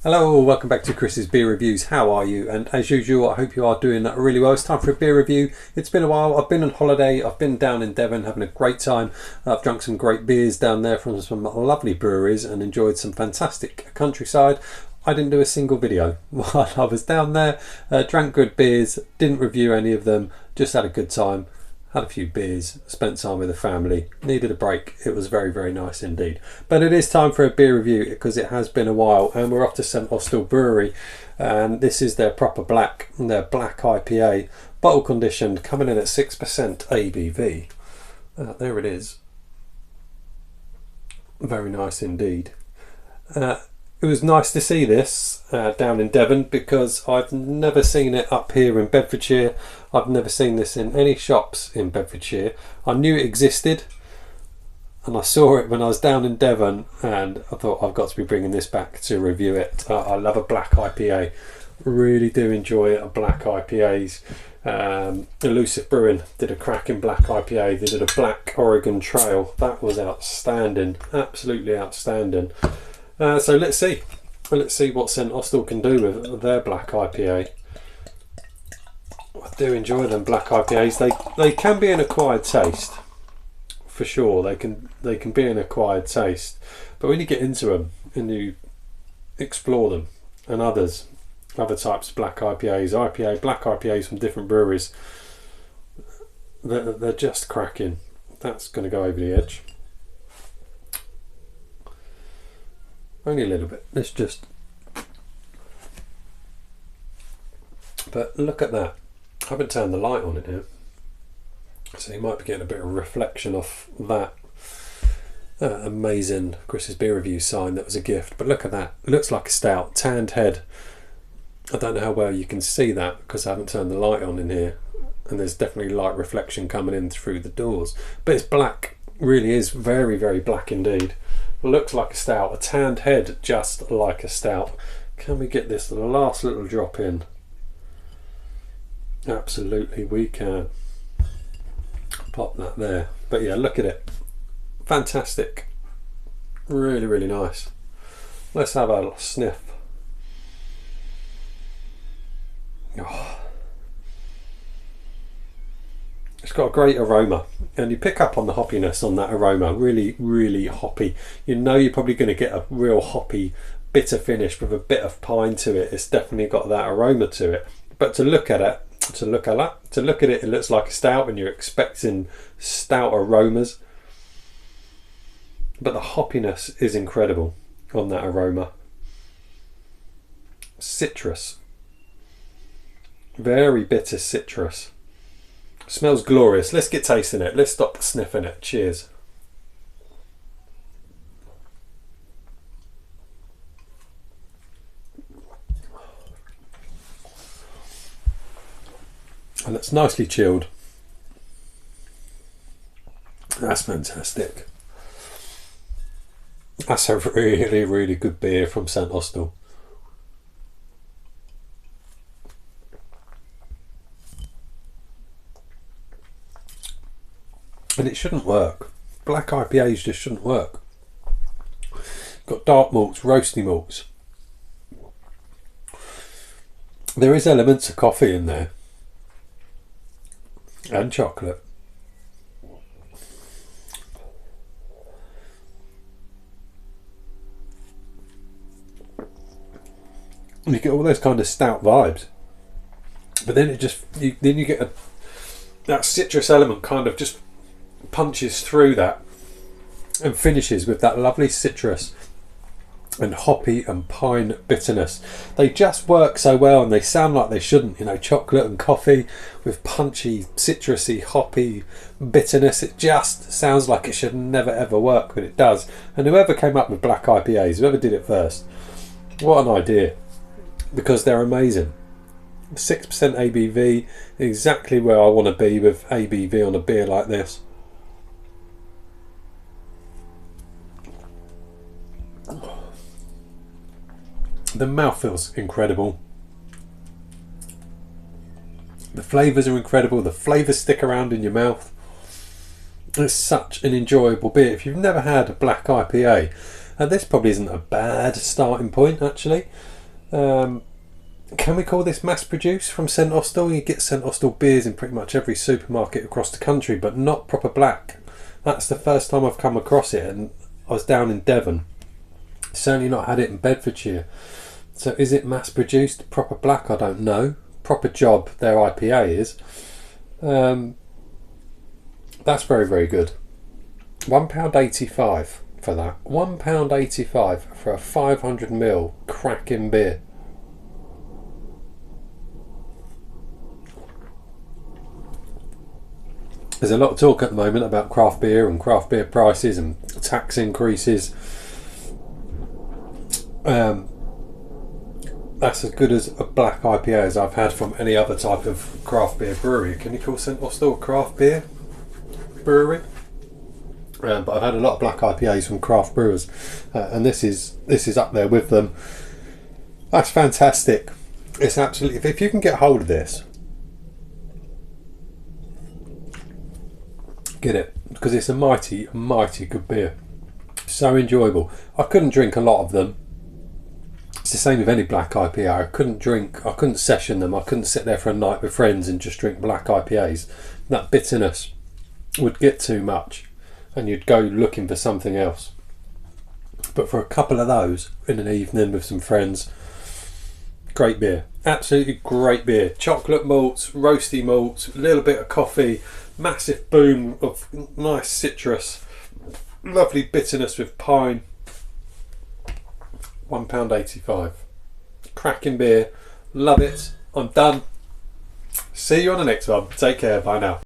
Hello, welcome back to Chris's Beer Reviews. How are you? And as usual, I hope you are doing really well. It's time for a beer review. It's been a while. I've been on holiday. I've been down in Devon having a great time. I've drunk some great beers down there from some lovely breweries and enjoyed some fantastic countryside. I didn't do a single video while I was down there. Drank good beers, didn't review any of them, just had a good time. Had a few beers, spent time with the family, needed a break. It was very, very nice indeed. But it is time for a beer review because it has been a while, and we're off to St.Austell Brewery, and this is their proper black IPA, bottle conditioned, coming in at 6% ABV. There it is. Very nice indeed. It was nice to see this down in Devon because I've never seen it up here in Bedfordshire. I've never seen this in any shops in Bedfordshire. I knew it existed and I saw it when I was down in Devon, and I thought I've got to be bringing this back to review it. I love a black IPA. Really do enjoy black IPAs. Elusive Brewing did a cracking black IPA. They did a Black Oregon Trail. That was outstanding. Absolutely outstanding. So let's see what St.Austell can do with their black IPA. I do enjoy them black IPAs. They can be an acquired taste, for sure. They can be an acquired taste, but when you get into them and you explore them and other types of black IPAs, black IPAs from different breweries, they're just cracking. That's going to go over the edge. Only a little bit. Let's just. But look at that. I haven't turned the light on in here, so you might be getting a bit of reflection off that amazing Chris's Beer Review sign that was a gift. But look at that. It looks like a stout. Tanned head. I don't know how well you can see that because I haven't turned the light on in here, and there's definitely light reflection coming in through the doors. But it's black. Really is very, very black indeed. Looks like a stout, a tanned head just like a stout. Can we get this last little drop in? Absolutely we can. Pop that there. But yeah, look at it. Fantastic. Really, really nice. Let's have a sniff. Oh. It's got a great aroma, and you pick up on the hoppiness on that aroma. Really, really hoppy. You know you're probably going to get a real hoppy, bitter finish with a bit of pine to it. It's definitely got that aroma to it. But to look at it, it looks like a stout, and you're expecting stout aromas. But the hoppiness is incredible on that aroma. Citrus. Very bitter citrus. Smells glorious. Let's get tasting it. Let's stop sniffing it. Cheers. And it's nicely chilled. That's fantastic. That's a really, really good beer from St.Austell. And it shouldn't work. Black IPAs just shouldn't work. Got dark malts, roasty malts. There is elements of coffee in there. And chocolate. And you get all those kind of stout vibes. But then you get that citrus element kind of just punches through that and finishes with that lovely citrus and hoppy and pine bitterness. They just work so well, and they sound like they shouldn't. You know, chocolate and coffee with punchy, citrusy, hoppy bitterness. It just sounds like it should never ever work, but it does. And whoever came up with black IPAs, whoever did it first, what an idea, because they're amazing. 6% ABV, exactly where I want to be with ABV on a beer like this. The mouthfeel's incredible. The flavours are incredible. The flavours stick around in your mouth. It's such an enjoyable beer. If you've never had a black IPA, This probably isn't a bad starting point, actually. Can we call this mass produced from St.Austell? You get St.Austell beers in pretty much every supermarket across the country, but not proper black. That's the first time I've come across it, and I was down in Devon. Certainly not had it in Bedfordshire. So is it mass produced proper black? I don't know. Proper job their IPA is. That's very, very good. £1.85 for that. £1.85 for a 500ml cracking beer. There's a lot of talk at the moment about craft beer and craft beer prices and tax increases. That's as good as a black IPA as I've had from any other type of craft beer brewery. Can you call St.Austell a craft beer brewery? But I've had a lot of black IPAs from craft brewers, and this is up there with them. That's fantastic. It's absolutely, if you can get hold of this, get it, because it's a mighty good beer. So enjoyable. I couldn't drink a lot of them. It's the same with any black IPA. I couldn't session them. I couldn't sit there for a night with friends and just drink black IPAs. That bitterness would get too much and you'd go looking for something else. But for a couple of those in an evening with some friends, great beer. Absolutely great beer. Chocolate malts, roasty malts, a little bit of coffee, massive boom of nice citrus, lovely bitterness with pine. £1.85. Cracking beer. Love it. I'm done. See you on the next one. Take care. Bye now.